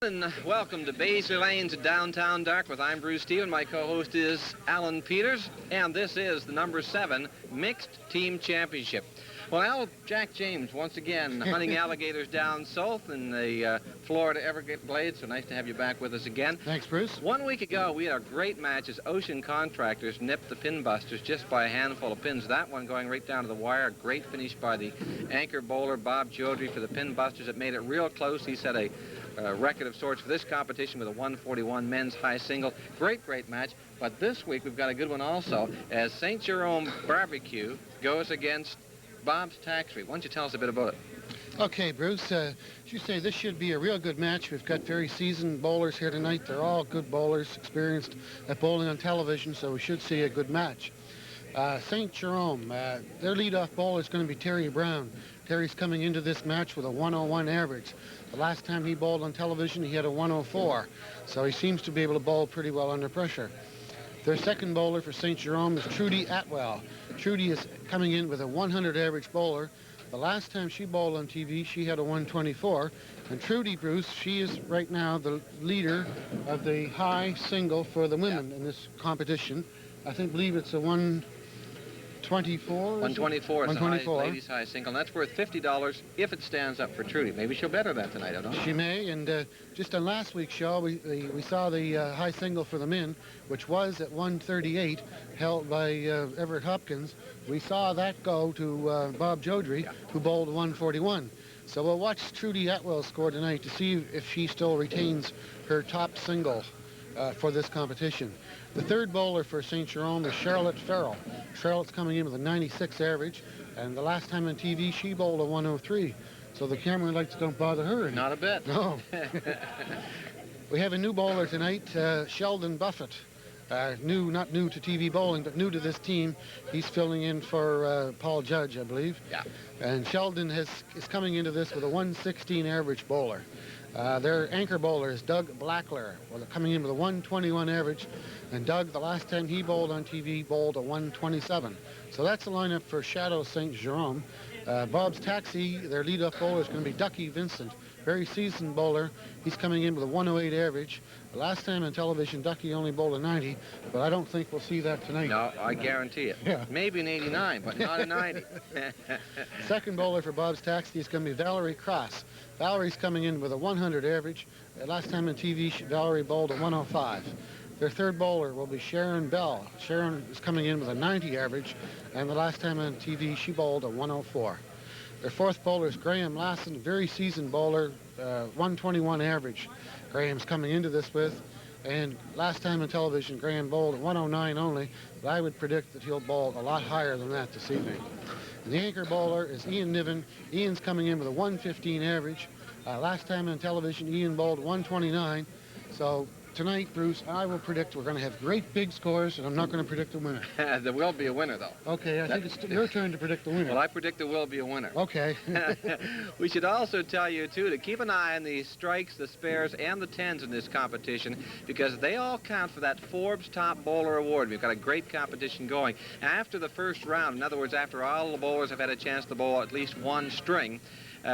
And welcome to Beazley Lanes at downtown Dartmouth. I'm Bruce Stephen. My co-host is Alan Peters, and this is the number 7 Mixed Team Championship. Well, Al, Jack James once again hunting alligators down south in the Florida Everglades. So nice to have you back with us again. Thanks, Bruce. 1 week ago, we had a great match as Ocean Contractors nipped the Pin Busters just by a handful of pins. That one going right down to the wire. Great finish by the anchor bowler, Bob Jodry, for the Pin Busters. It made it real close. He set a record of sorts for this competition with a 141 men's high single. Great match. But this week we've got a good one also as St. Jerome Barbecue goes against Bob's Taxi. Why don't you tell us a bit about it? Okay, Bruce, as you say, this should be a real good match. We've got very seasoned bowlers here tonight. They're all good bowlers, experienced at bowling on television, so we should see a good match. St. Jerome, their leadoff bowler is going to be Terry Brown. Terry's coming into this match with a 101 average. The last time he bowled on television, he had a 104, so he seems to be able to bowl pretty well under pressure. Their second bowler for St. Jerome is Trudy Atwell. Trudy is coming in with a 100 average bowler. The last time she bowled on TV, she had a 124. And Trudy, Bruce, she is right now the leader of the high single for the women in this competition. I believe it's a 124? 124 is the ladies' high single, and that's worth $50 if it stands up for Trudy. Maybe she'll better that tonight, I don't know. She may, and just on last week's show, we saw the high single for the men, which was at 138, held by Everett Hopkins. We saw that go to Bob Jodry, who bowled 141. So we'll watch Trudy Atwell score tonight to see if she still retains her top single for this competition. The third bowler for St. Jerome is Charlotte Farrell. Charlotte's coming in with a 96 average, and the last time on TV she bowled a 103. So the camera lights don't bother her any. Not a bit. No. We have a new bowler tonight, Sheldon Buffett. Not new to TV bowling, but new to this team. He's filling in for Paul Judge, I believe. Yeah. And Sheldon is coming into this with a 116 average bowler. Their anchor bowler is Doug Blackler, coming in with a 121 average. And Doug, the last time he bowled on TV, bowled a 127. So that's the lineup for Chateau St. Jerome. Bob's Taxi, their leadoff bowler, is going to be Ducky Vincent. Very seasoned bowler. He's coming in with a 108 average. The last time on television, Ducky only bowled a 90, but I don't think we'll see that tonight. No, I guarantee it. Yeah. Maybe an 89, but not a 90. Second bowler for Bob's Taxi is going to be Valerie Cross. Valerie's coming in with a 100 average. Last time on TV, Valerie bowled a 105. Their third bowler will be Sharon Bell. Sharon is coming in with a 90 average, and the last time on TV, she bowled a 104. Their fourth bowler is Graham Lassen, a very seasoned bowler, 121 average. Graham's coming into this with, and last time on television, Graham bowled a 109 only, but I would predict that he'll bowl a lot higher than that this evening. And the anchor bowler is Ian Niven. Ian's coming in with a 115 average. Last time on television, Ian bowled 129. So tonight, Bruce, I will predict we're going to have great big scores, and I'm not going to predict a winner. There will be a winner, though. Okay, I think it's your turn to predict the winner. Well, I predict there will be a winner. Okay. We should also tell you, too, to keep an eye on the strikes, the spares, and the tens in this competition, because they all count for that Forbes Top Bowler Award. We've got a great competition going. After the first round, in other words, after all the bowlers have had a chance to bowl at least one string,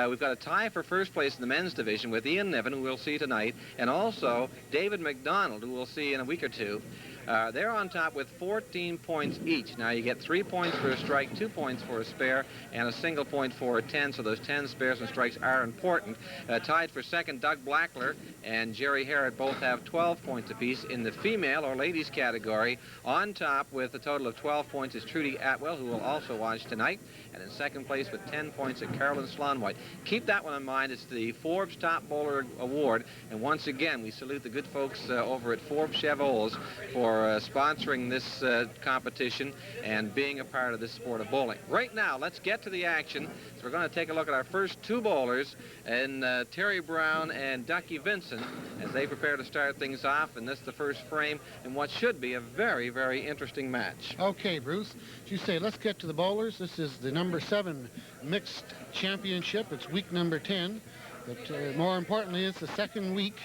we've got a tie for first place in the men's division with Ian Niven, who we'll see tonight, and also David McDonald, who we'll see in a week or two. They're on top with 14 points each. Now, you get 3 points for a strike, 2 points for a spare, and a single point for a 10, so those 10 spares and strikes are important. Tied for second, Doug Blackler and Jerry Harrod both have 12 points apiece. In the female or ladies category, on top with a total of 12 points is Trudy Atwell, who will also watch tonight. And in second place with 10 points at Carolyn Slonwhite. Keep that one in mind. It's the Forbes Top Bowler Award. And once again, we salute the good folks over at Forbes Chevols for sponsoring this competition and being a part of this sport of bowling. Right now, let's get to the action. So we're going to take a look at our first two bowlers, and Terry Brown and Ducky Vincent, as they prepare to start things off. And this is the first frame in what should be a very, very interesting match. Okay, Bruce. As you say, let's get to the bowlers. This is the number 7 mixed championship. It's week number 10. But more importantly, it's the second week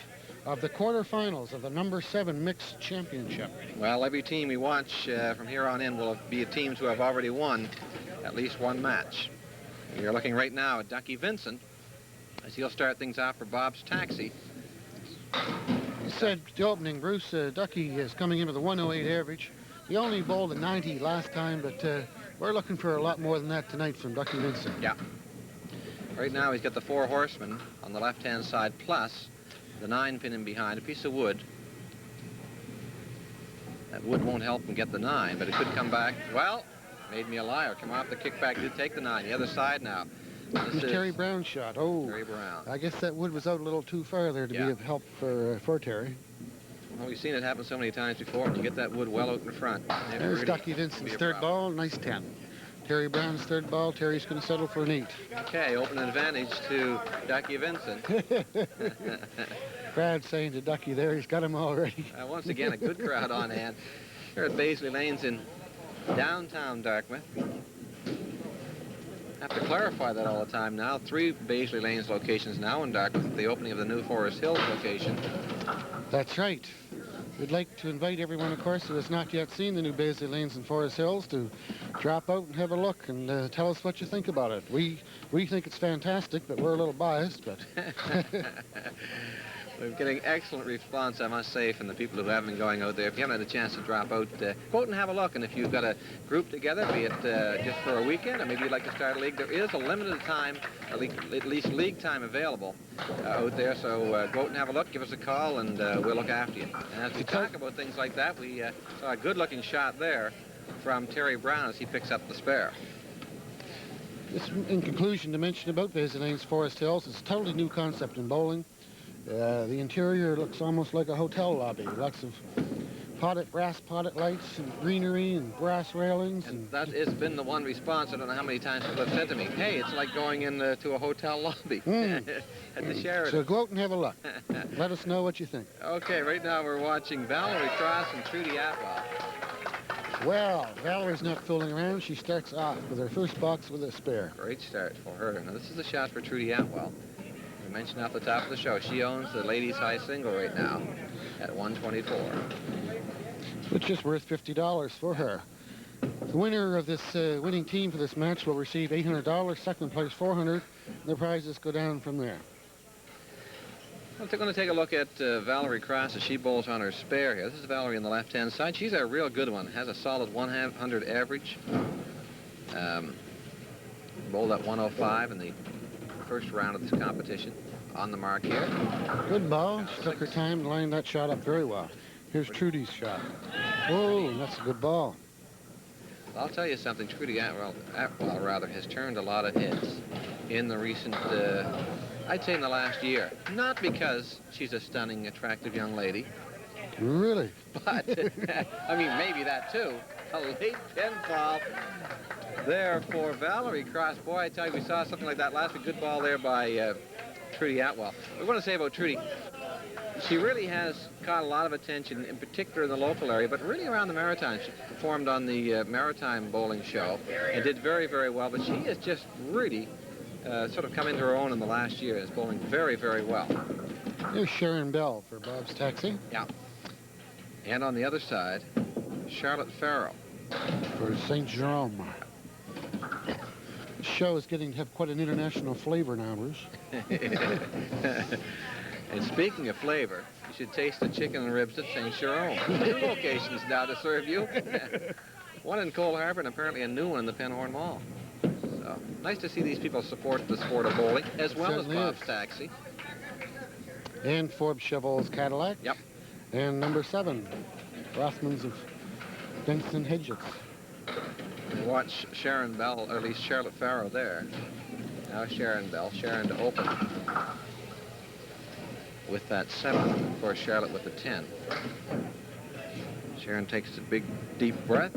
of the quarterfinals of the number 7 mixed championship. Well, every team we watch from here on in will be teams who have already won at least one match. You're looking right now at Ducky Vincent as he'll start things off for Bob's Taxi. You said the opening, Bruce. Ducky is coming in with a 108 average. He only bowled a 90 last time, but we're looking for a lot more than that tonight from Ducky Vincent. Yeah. Right now he's got the 4 horsemen on the left-hand side, plus the 9-pin in behind, a piece of wood. That wood won't help him get the 9, but it could come back. Well, made me a liar. Come off the kickback, did take the 9. The other side now. This is Terry Brown's shot. Oh, Terry Brown. I guess that wood was out a little too far there to be of help for Terry. Well, we've seen it happen so many times before, and you get that wood well out in front. There's really Ducky Vincent's third ball, nice 10. Terry Brown's third ball, Terry's going to settle for an 8. Okay, open advantage to Ducky Vincent. Crowd saying to Ducky there, he's got him already. Once again, a good crowd on hand. Here at Beazley Lanes in downtown Dartmouth. I have to clarify that all the time now. 3 Beazley Lanes locations now in Dartmouth with the opening of the new Forest Hills location. That's right. We'd like to invite everyone, of course, who has not yet seen the new Beazley Lanes in Forest Hills to drop out and have a look and tell us what you think about it. We think it's fantastic, but we're a little biased, but... We're getting excellent response, I must say, from the people who have been going out there. If you haven't had a chance to drop out, go out and have a look. And if you've got a group together, be it just for a weekend, or maybe you'd like to start a league, there is a limited time, at least league time available out there. So go out and have a look, give us a call, and we'll look after you. And as we talk about things like that, we saw a good-looking shot there from Terry Brown as he picks up the spare. Just in conclusion, to mention about Beazley Lanes Forest Hills, it's a totally new concept in bowling. The interior looks almost like a hotel lobby. Lots of brass potted lights and greenery and brass railings. And that has been the one response. I don't know how many times people have said to me, hey, it's like going into a hotel lobby at the Sheraton. So go out and have a look. Let us know what you think. Okay, right now we're watching Valerie Cross and Trudy Atwell. Well, Valerie's not fooling around. She starts off with her first box with a spare. Great start for her. Now, this is a shot for Trudy Atwell. I mentioned off the top of the show, she owns the ladies' high single right now at 124. Which is worth $50 for her. The winner of this winning team for this match will receive $800, second place $400. The prizes go down from there. We're going to take a look at Valerie Cross as she bowls on her spare here. This is Valerie on the left-hand side. She's a real good one. Has a solid 100 average. Bowled at 105 in the first round of this competition. On the mark here. Good ball. She took her time and lined that shot up very well. Here's Trudy's shot. Oh, that's a good ball. I'll tell you something. Trudy Atwell has turned a lot of heads in the recent, I'd say in the last year. Not because she's a stunning, attractive young lady. Really? But, I mean, maybe that too. A late pinfall there for Valerie Cross. Boy, I tell you, we saw something like that last week. Good ball there by Trudy Atwell. What we want to say about Trudy, she really has caught a lot of attention, in particular in the local area, but really around the Maritimes. She performed on the Maritime Bowling Show and did very, very well. But she has just really sort of come into her own in the last year. Is bowling very, very well. Here's Sharon Bell for Bob's Taxi. Yeah. And on the other side, Charlotte Farrell for St. Jerome. The show is getting to have quite an international flavor now, Bruce. And speaking of flavor, you should taste the chicken and ribs at St. Jerome. 2 locations now to serve you. One in Cole Harbour and apparently a new one in the Penhorn Mall. So nice to see these people support the sport of bowling, as well as Bob's Taxi. And Forbes Cheval's Cadillac. Yep. And number 7, Rothman's of Benson Hedges. Watch Sharon Bell, or at least Charlotte Farrow there. Now Sharon Bell, Sharon to open. With that 7, of course, Charlotte with the 10. Sharon takes a big, deep breath.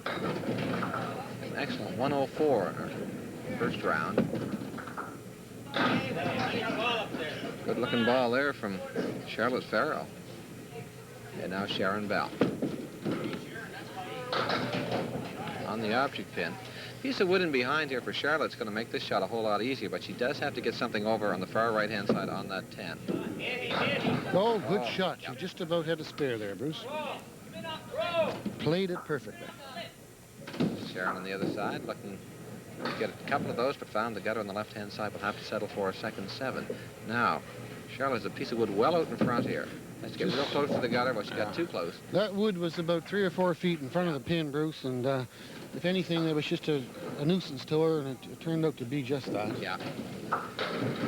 An excellent 104 in her first round. Good-looking ball there from Charlotte Farrow. And now Sharon Bell. On the object pin. Piece of wood in behind here for Charlotte's going to make this shot a whole lot easier, but she does have to get something over on the far right-hand side on that 10. Oh, good shot. She just about had a spare there, Bruce. Played it perfectly. Sharon on the other side, looking to get a couple of those, but found the gutter on the left-hand side. Will have to settle for a second 7. Now, Charlotte's a piece of wood well out in front here. Has to get real close to the gutter. Well, she got too close. That wood was about 3 or 4 feet in front of the pin, Bruce, and if anything, that was just a nuisance to her, and it turned out to be just that. Yeah.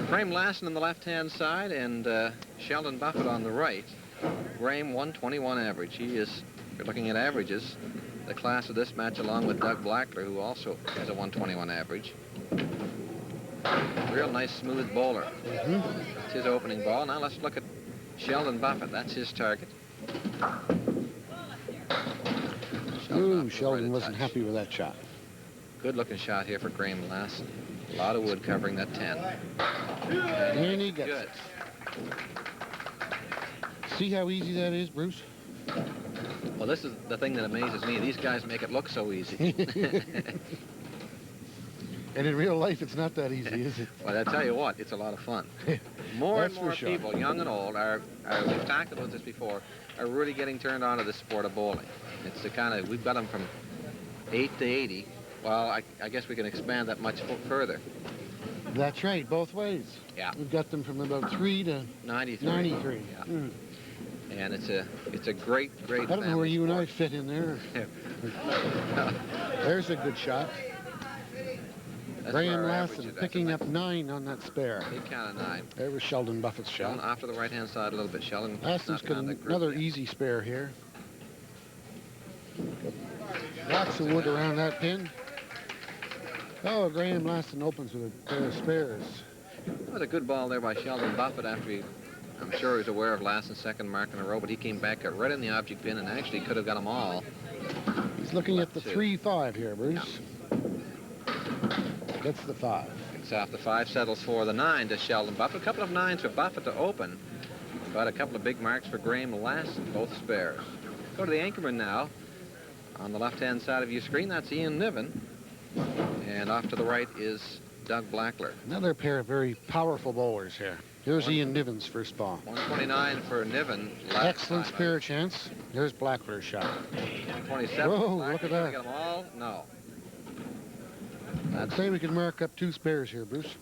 Graham Lassen on the left-hand side and Sheldon Buffett on the right. Graham 121 average. He is, if you're looking at averages, the class of this match along with Doug Blackler, who also has a 121 average. Real nice, smooth bowler. That's his opening ball. Now let's look at Sheldon Buffett. That's his target. Ooh, Sheldon wasn't happy with that shot. Good-looking shot here for Graham Lassen. A lot of wood covering that 10. And he gets it. See how easy that is, Bruce? Well, this is the thing that amazes me. These guys make it look so easy. And in real life, it's not that easy, is it? Well, I tell you what, it's a lot of fun. More and more people, young and old, we've talked about this before, are really getting turned on to the sport of bowling. It's the kind of, we've got them from 8 to 80. Well, I guess we can expand that much further. That's right, both ways. Yeah. We've got them from about 3 to 93. Yeah. And it's a great I don't know where you and I fit in there. There's a good shot. Graham Lassen picking up 9 on that spare. Big count of 9. There was Sheldon Buffett's shot. Sheldon off to the right-hand side a little bit. Sheldon. Lassen's got another easy spare here. Lots of wood around that pin. Oh, Graham Lassen opens with a pair of spares. That was a good ball there by Sheldon Buffett after I'm sure he was aware of Lassen's second mark in a row, but he came back, got right in the object pin, and actually could have got them all. He's looking at the 3-5 here, Bruce. Yeah. Gets the 5. Gets off the 5, settles for the 9 to Sheldon Buffett. A couple of 9s for Buffett to open, but a couple of big marks for Graham Lassen, both spares. Go to the anchorman now. On the left-hand side of your screen, that's Ian Niven. And off to the right is Doug Blackler. Another pair of very powerful bowlers here. Here's Ian Niven's first ball. 129 for Niven. Excellent spare chance. Here's Blackler's shot. 27. Whoa, look at that. Get them all? No. I'd say we could mark up 2 spares here, Bruce.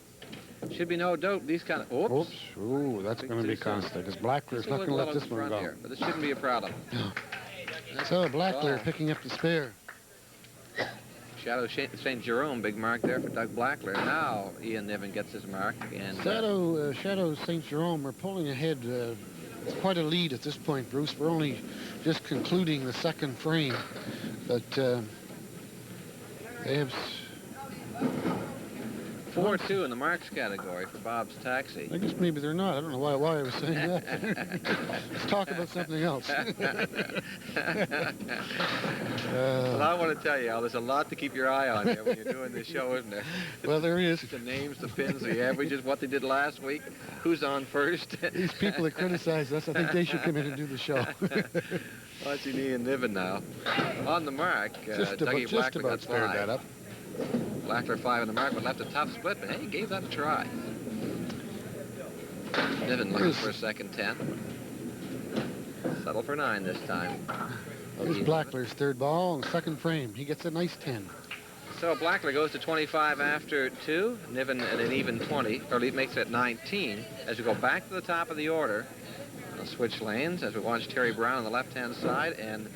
Should be no doubt. These kind of... Oops. Ooh, that's going to be constant, because Blackler's not going to let this one go. Here, but this shouldn't be a problem. No. So Blackler picking up the spare. Chateau St. Jerome, big mark there for Doug Blackler. Now Ian Niven gets his mark. And Chateau St. Jerome are pulling ahead. It's quite a lead at this point, Bruce. We're only just concluding the second frame. But they have... 4-2 in the marks category for Bob's Taxi. I guess maybe they're not. I don't know why I was saying that. Let's talk about something else. Well, I want to tell you, Al, there's a lot to keep your eye on here when you're doing this show, isn't there? Well, there is. The names, the pins, the averages, what they did last week, who's on first. These people that criticize us, I think they should come in and do the show. Watching Ian Niven now. On the mark, Dougie Blackler got 5. That up. Blackler 5 in the mark, but left a tough split, but hey, he gave that a try. Niven looking for a second 10. Settle for 9 this time. Here's Blackler's third ball and second frame. He gets a nice 10. So Blackler goes to 25 after 2. Niven at an even 20, or he makes it 19. As we go back to the top of the order, we'll switch lanes as we watch Terry Brown on the left-hand side and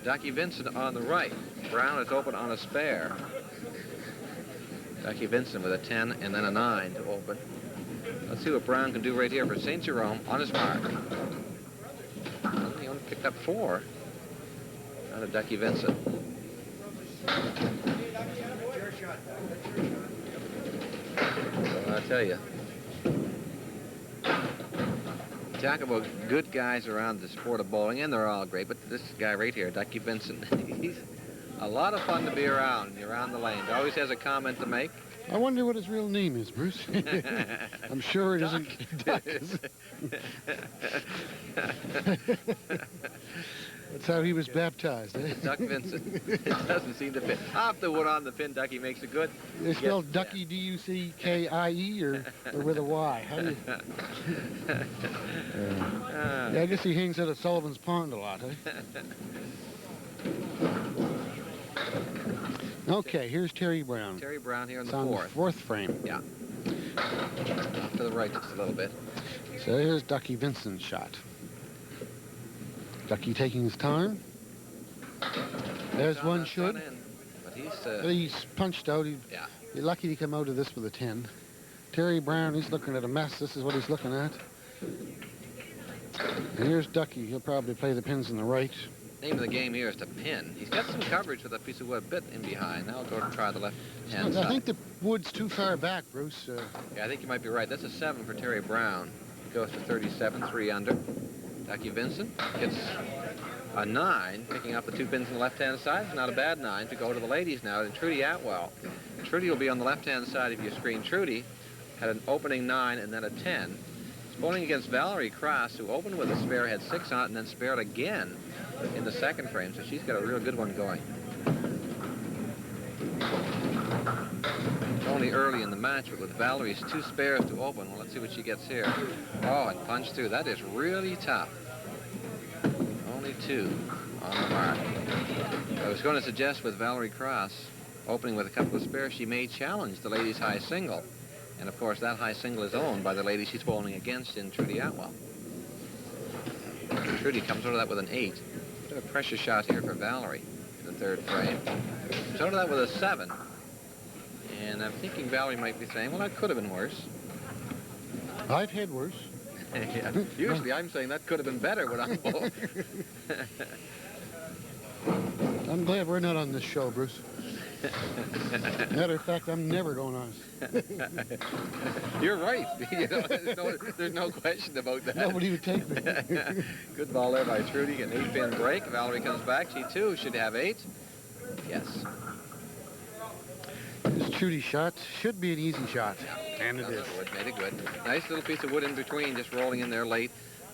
Ducky Vincent on the right. Brown is open on a spare. Ducky Vincent with a 10 and then a 9 to open. Let's see what Brown can do right here for St. Jerome on his mark. He only picked up 4 out of Ducky Vincent. I'll tell you. Talk about good guys around the sport of bowling, and they're all great, but this guy right here, Ducky Vincent, he's a lot of fun to be around the lanes. Always has a comment to make. I wonder what his real name is, Bruce. I'm sure it isn't Duck. That's how he was baptized, eh? Duck Vincent. It doesn't seem to fit. Off the wood on the pin, Ducky makes it good. They spelled Ducky, D-U-C-K-I-E, or with a Y? How do you... yeah, I guess he hangs out at Sullivan's Pond a lot, eh? Okay, here's Terry Brown. Terry Brown here in the fourth. On the 4th frame. Yeah. Off to the right just a little bit. So here's Ducky Vincent's shot. Ducky taking his time. There's one should. But He's punched out. Yeah. He's lucky to come out of this with a 10. Terry Brown, he's looking at a mess. This is what he's looking at. And here's Ducky. He'll probably play the pins in the right. Name of the game here is to pin. He's got some coverage with a piece of wood a bit in behind. Now I'll go and try the left-hand side. I think the wood's too far back, Bruce. Yeah, I think you might be right. That's a 7 for Terry Brown. He goes to 37, 3 under. Ducky Vincent gets a 9, picking up the 2 pins on the left-hand side. It's not a bad 9 to go to the ladies now. And Trudy Atwell. Trudy will be on the left-hand side of your screen. Trudy had an opening 9 and then a 10. He's bowling against Valerie Cross, who opened with a spare, had 6 on it, and then spared again in the second frame. So she's got a real good one going. It's only early in the match, but with Valerie's 2 spares to open, well, let's see what she gets here. Oh, and punch through. That is really tough. Only 2 on the mark. I was going to suggest with Valerie Cross opening with a couple of spares, she may challenge the ladies' high single. And, of course, that high single is owned by the lady she's bowling against in Trudy Atwell. Trudy comes out of that with an 8. Bit of a pressure shot here for Valerie in the third frame. Comes out of that with a 7. And I'm thinking Valerie might be saying, well, that could have been worse. I've had worse. Yeah. Usually I'm saying that could have been better when I'm bowling. I'm glad we're not on this show, Bruce. Matter of fact, I'm never going on. You're right. You know, there's no question about that. Nobody would take me. Good ball there by Trudy. An 8-pin break. Valerie comes back. She, too, should have 8. Yes. This Trudy shot should be an easy shot. Yeah. And it is. Made it good. Nice little piece of wood in between, just rolling in there late.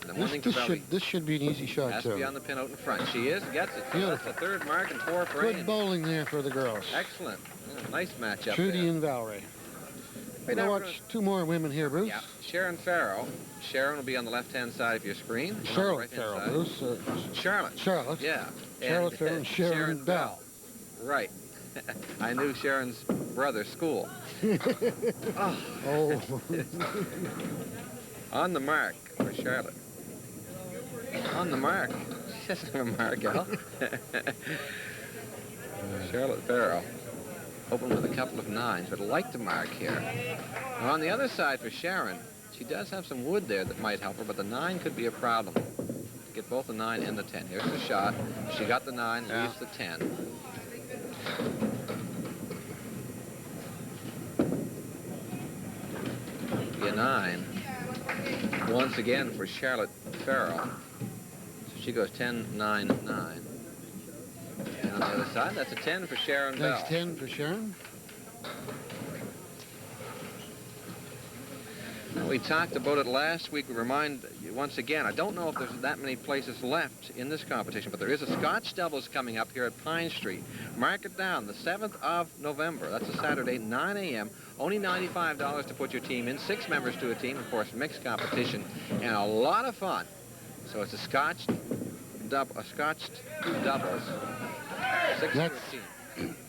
And one thing for Valerie, this should be an easy shot, has too. to be on the pin out in front. She is. Gets it. Beautiful. That's the 3rd mark in 4 frames. Good bowling there for the girls. Excellent. Yeah, nice matchup Trudy there. and Valerie. Right, We'll watch 2 more women here, Bruce. Yeah. Sharon Farrow. Sharon will be on the left-hand side of your screen. Charlotte Farrow, Bruce. Charlotte. Charlotte. Yeah. Charlotte Farrow and Sharon Bell. Right. I knew Sharon's brother's school. Oh. On the mark for Charlotte. On the mark. She doesn't have a mark, Al. Charlotte Farrow. Open with a couple of 9s, but like to mark here. Now on the other side for Sharon, she does have some wood there that might help her, but the 9 could be a problem. Get both the 9 and the 10. Here's the shot. She got the 9, leaves the 10. Be a 9. Once again for Charlotte Farrow. So she goes 10, 9, 9. And on the other side, that's a 10 for Sharon Bell. Nice 10 for Sharon. We talked about it last week. We remind you once again, I don't know if there's that many places left in this competition, but there is a Scotch Doubles coming up here at Pine Street. Mark it down, the 7th of November. That's a Saturday, 9 a.m. Only $95 to put your team in. 6 members to a team, of course, mixed competition, and a lot of fun. So it's a Scotch doubles. 6 to a team.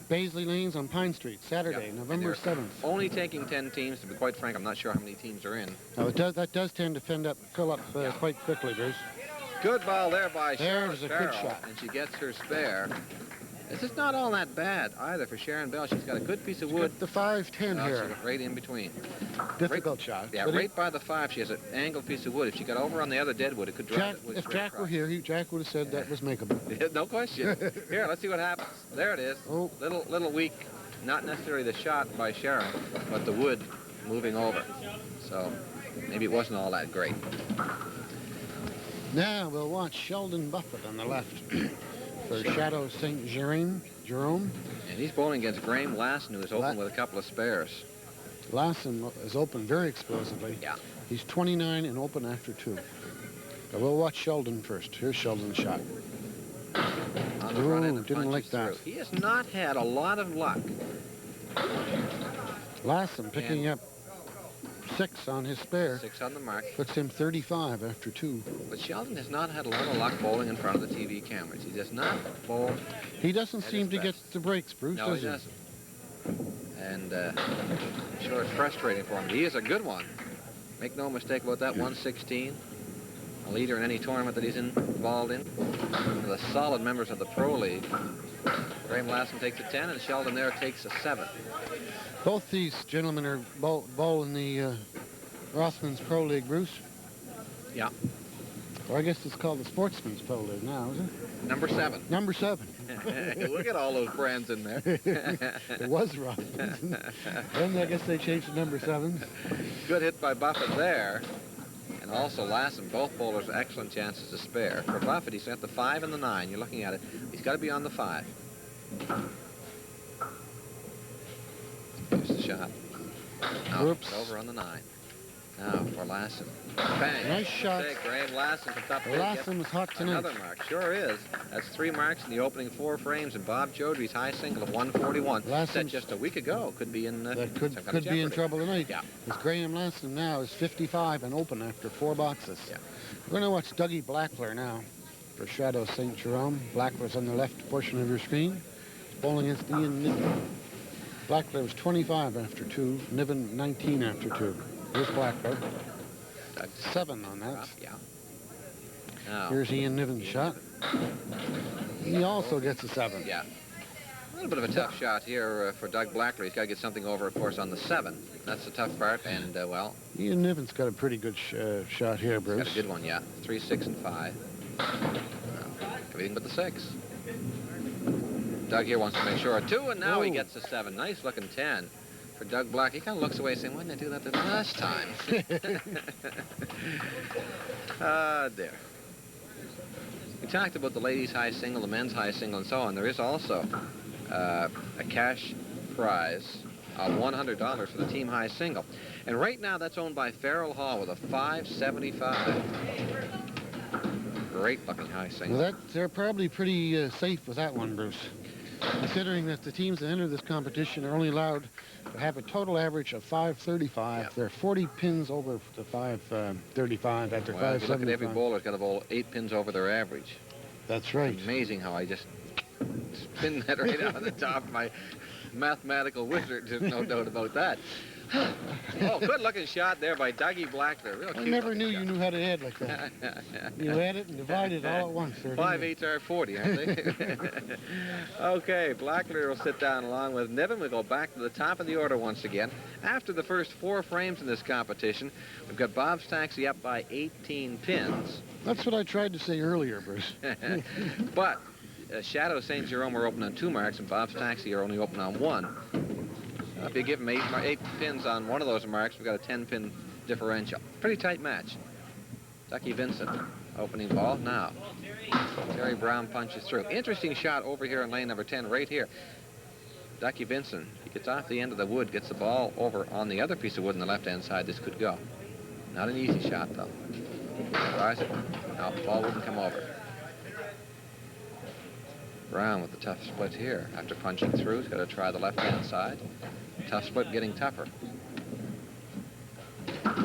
Beazley Lanes on Pine Street, Saturday, November 7th. Only taking 10 teams. To be quite frank, I'm not sure how many teams are in. Now, that does tend to fill up quite quickly, Bruce. Good ball there by Sharon There's a Farrow, good shot. and she gets her spare. This is not all that bad either for Sharon Bell. She's got a good piece of wood. The 5-10 She here. got right in between. Difficult shot. Yeah, right by the 5, she has an angled piece of wood. If she got over on the other dead wood, it could drop. If Jack were here, Jack would have said that was makeable. No question. Here, let's see what happens. There it is. Oh. Little weak. Not necessarily the shot by Sharon, but the wood moving over. So maybe it wasn't all that great. Now we'll watch Sheldon Buffett on the left for Chateau St. Jerome. And he's bowling against Graham Lassen, who is open with a couple of spares. Lassen is open very explosively. Yeah. He's 29 and open after 2. But we'll watch Sheldon first. Here's Sheldon's shot. On the front end, didn't like that. Through. He has not had a lot of luck. Lassen picking up 6 on his spare. 6 on the mark. Puts him 35 after 2. But Sheldon has not had a lot of luck bowling in front of the TV cameras. He does not bowl. He doesn't seem to get the breaks, Bruce, No, does he doesn't. And sure, it's frustrating for him. He is a good one. Make no mistake about that, 116. A leader in any tournament that he's involved in. One of the solid members of the Pro League. Graham Lassen takes a 10, and Sheldon there takes a 7. Both these gentlemen are bowling the Rothman's Pro League, Bruce. Yeah. Or I guess it's called the Sportsman's Pro League now, is it? Number 7. Number 7. Look at all those brands in there. It was Rothman's. Then I guess they changed to number 7. Good hit by Buffett there. And also Lassen, both bowlers, excellent chances to spare. For Buffett, he's got the 5 and the 9. You're looking at it. He's got to be on the 5. Here's the shot. No, it's over on the 9. Now for Lassen. Bang. Nice shot. Graham Lassen from top of Lassen was hot tonight. Another mark. Sure is. That's 3 marks in the opening 4 frames, and Bob Chaudhry's high single of 141. Set just a week ago. Could be in that could be in trouble tonight. Yeah. Because Graham Lassen now is 55 and open after 4 boxes. Yeah. We're going to watch Dougie Blackler now for Chateau St. Jerome. Blackler's on the left portion of your screen. He's bowling against Ian Niven. Blackler was 25 after 2. Niven 19 after 2. Here's Blackler. 7 on that. Yeah. Now, here's Ian Niven's shot. He also gets a 7. Yeah. A little bit of a tough shot here for Doug Blackler. He's got to get something over, of course, on the 7. That's the tough part, and, well... Ian Niven's got a pretty good shot here, Bruce. He's got a good one, yeah. 3, 6, and 5. Everything but the 6. Doug here wants to make sure. 2, and now he gets a 7. Nice-looking 10. For Doug Black, he kind of looks away saying, why didn't I do that the last time? There. We talked about the ladies' high single, the men's high single, and so on. There is also a cash prize of $100 for the team high single. And right now, that's owned by Farrell Hall with a 575. Great-looking high single. Well, they're probably pretty safe with that one, Bruce. Considering that the teams that enter this competition are only allowed to have a total average of 535. Yep. They're 40 pins over the 535 after 575. Look at every bowler's got to bowl 8 pins over their average. That's right. It's amazing how I just spin that right out of the top of my mathematical wizard. There's no doubt about that. Oh, good-looking shot there by Dougie Blackler. Real I never knew you knew how to add like that. You add it and divide it all at once. 5 8s are 40, aren't they? Okay, Blackler will sit down along with Niven. We'll go back to the top of the order once again. After the first 4 frames in this competition, we've got Bob's Taxi up by 18 pins. That's what I tried to say earlier, Bruce. But Chateau St. Jerome are open on 2 marks, and Bob's Taxi are only open on 1. If you give him 8 pins on one of those marks, we've got a 10-pin differential. Pretty tight match. Ducky Vincent, opening ball now. Terry Brown punches through. Interesting shot over here in lane number 10, right here. Ducky Vincent, he gets off the end of the wood, gets the ball over on the other piece of wood on the left-hand side. This could go. Not an easy shot, though. Tries it. No, the ball wouldn't come over. Brown with the tough split here. After punching through, he's got to try the left-hand side. Tough split getting tougher. I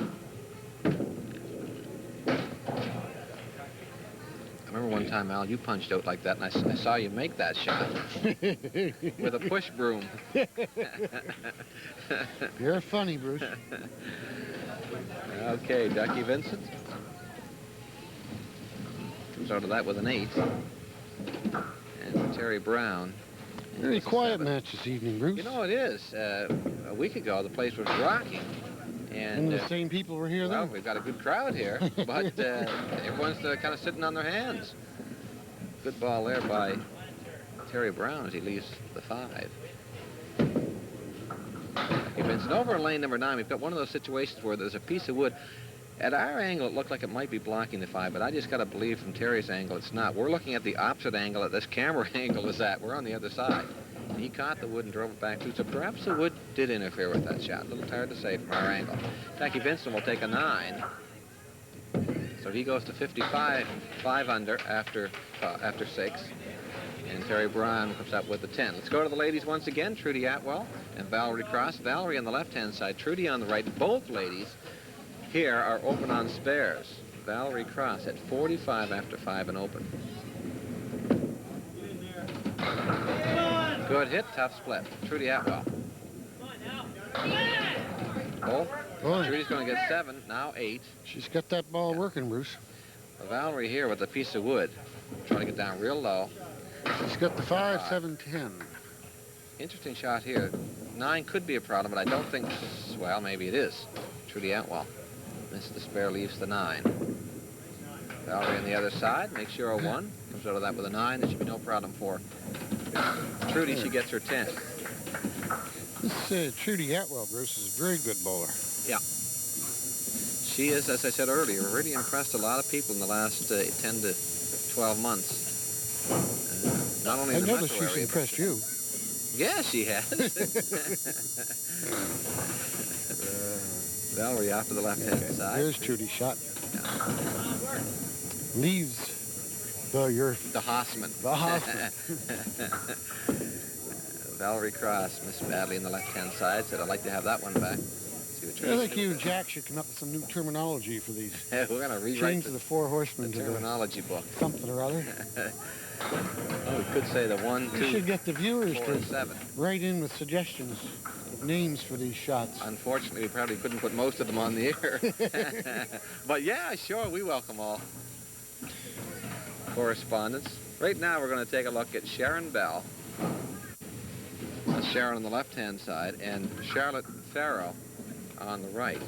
remember one time, Al, you punched out like that, and I saw you make that shot with a push broom. You're funny, Bruce. Okay, Ducky Vincent. Comes out of that with an 8. And Terry Brown. Very quiet match this evening, Bruce. You know, it is. A week ago, the place was rocking. And the same people were here then? Well, we've got a good crowd here, but everyone's kind of sitting on their hands. Good ball there by Terry Brown as he leaves the 5. Vincent over in lane number 9. We've got one of those situations where there's a piece of wood. At our angle, it looked like it might be blocking the 5, but I just got to believe from Terry's angle it's not. We're looking at the opposite angle that this camera angle is at. We're on the other side. He caught the wood and drove it back through, so perhaps the wood did interfere with that shot. A little hard to say from our angle. Ducky Vincent will take a 9. So he goes to 55, 5 under after 6. And Terry Brown comes up with a 10. Let's go to the ladies once again. Trudy Atwell and Valerie Cross. Valerie on the left-hand side, Trudy on the right. Both ladies here are open on spares. Valerie Cross at 45 after 5 and open. Good hit, tough split. Trudy Atwell. Both Boy, Trudy's going to get 7, now 8. she's got that ball working, Bruce. Valerie here with a piece of wood, trying to get down real low. She's got the 5, 7, 10. Interesting shot here. 9 could be a problem, but I don't think, well, maybe it is. Trudy Atwell. Missed the spare, leaves the 9. Valerie on the other side, makes sure a 1. Comes out of that with a 9. There should be no problem for Trudy. She gets her 10. This Trudy Atwell, Bruce, is a very good bowler. Yeah. She is, as I said earlier, really impressed a lot of people in the last 10 to 12 months. Not only in I the noticed metro she's area, impressed you. yeah, she has. Valerie off to the left-hand side. There's Trudy's shot. Yeah. Leaves the Hossman. The Hossman. Valerie Cross missed badly in the left-hand side. Said, I'd like to have that one back. See what I think you and Jack should come up with some new terminology for these. We're going to rewrite Change the 4 horsemen the to terminology book. Something or other. Oh, we could say the 1, 2, You should get the viewers 4, to 7. write in with suggestions of names for these shots. Unfortunately, we probably couldn't put most of them on the air. But yeah, sure, we welcome all correspondence. Right now, we're going to take a look at Sharon Bell. That's Sharon on the left-hand side, and Charlotte Farrow on the right.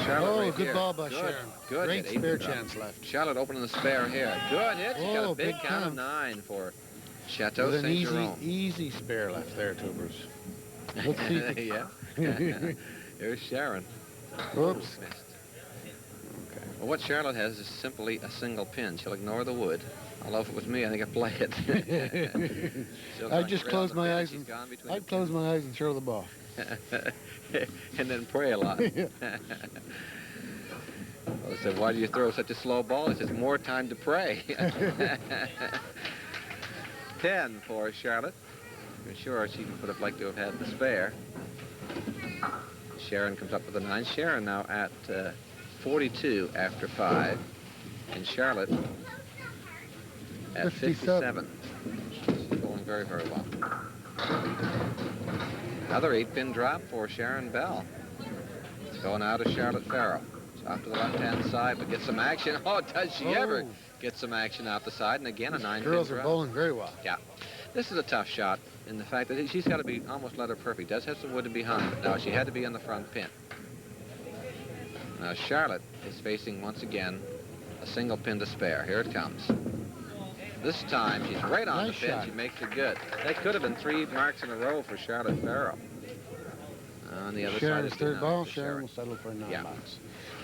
Charlotte right good here. ball by Good. Sharon. Good Great hit, spare 8 drop. chance left. Charlotte opening the spare here. Good hit. She got a big big count of count. 9 for Chateau With an St. Jerome. easy spare left there, too, Bruce. Let's see if it- Yeah. Here's Sharon. Oops. Missed. Okay. Well, what Charlotte has is simply a single pin. She'll ignore the wood. Although if it was me, I think I'd play it. I'd just close my eyes and I'd close my eyes and throw the ball. And then pray a lot. Well, I said, why do you throw such a slow ball? He says, more time to pray. 10 for Charlotte. I'm sure she would have liked to have had the spare. Sharon comes up with a 9. Sharon now at 42 after 5. And Charlotte at 57. She's going very, very well. Another 8-pin drop for Sharon Bell. It's going out to Charlotte Farrow. It's off to the left-hand side, but get some action. Oh, does she ever get some action out the side? And again, a 9-pin drop. Girls are bowling very well. Yeah. This is a tough shot in the fact that she's got to be almost letter perfect. Does have some wood behind, but now she had to be on the front pin. Now Charlotte is facing once again a single pin to spare. Here it comes. This time she's right on the pin. Shot. She makes it good. That could have been 3 marks in a row for Charlotte Farrow. On the other Sharon's side, third ball. Sharon will settle for a 9 box.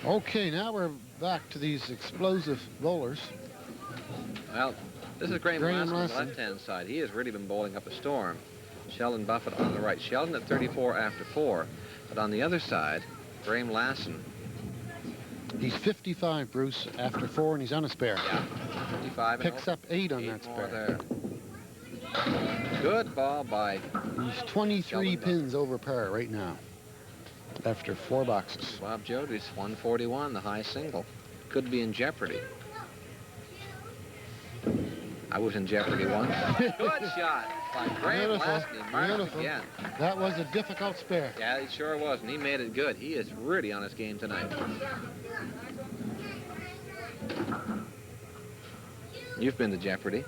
Okay, now we're back to these explosive bowlers. Well, this is Graham Lassen on the Lassen. left-hand side. He has really been bowling up a storm. Sheldon Buffett on the right. Sheldon at 34 after 4. But on the other side, Graham Lassen. He's 55, Bruce, after 4, and he's on a spare. Yeah, 55. Picks up 8 on 8 that more spare. there. Good ball by He's 23 Sheldon pins over par right now, after 4 boxes. Bob Jody's 141, the high single. Could be in jeopardy. I was in jeopardy once. Good shot by Graham Lassen. He marked again. That was a difficult spare. Yeah, it sure was, and he made it good. He is really on his game tonight. You've been to jeopardy.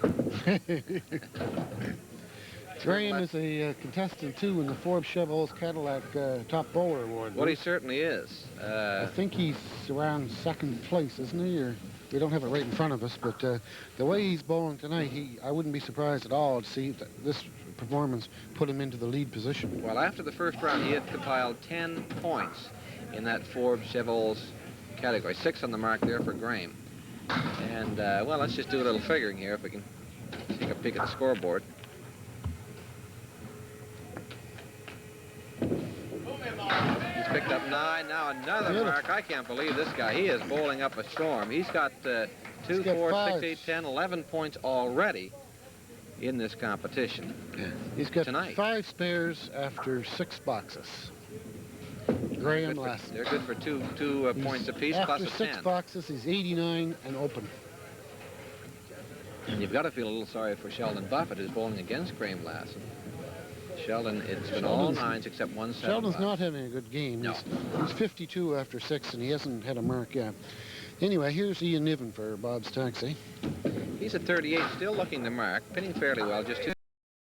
Graham is a contestant, too, in the Forbes Chevrolet's Cadillac Top Bowler Award. What he certainly is. I think he's around 2nd place, isn't he? Or we don't have it right in front of us, but the way he's bowling tonight, I wouldn't be surprised at all to see that this performance put him into the lead position. Well, after the first round, he had compiled 10 points in that Forbes Chevrolet's category. 6 on the mark there for Graham. And, well, let's just do a little figuring here if we can take a peek at the scoreboard. He's picked up 9. Now another mark. I can't believe this guy. He is bowling up a storm. He's got 2, 4, 6, 8, 10, 11 points already in this competition. He's got tonight. 5 spares after 6 boxes. Graham Lassen. They're good for 2 points apiece, plus a 10. After 6 boxes, he's 89 and open. And you've got to feel a little sorry for Sheldon Buffett, who's bowling against Graham Lassen. Sheldon, it's been all 9s except 1 7. Sheldon's not having a good game. No. He's 52 after 6, and he hasn't had a mark yet. Anyway, here's Ian Niven for Bob's Taxi. He's at 38, still looking the mark, pinning fairly well, just 2.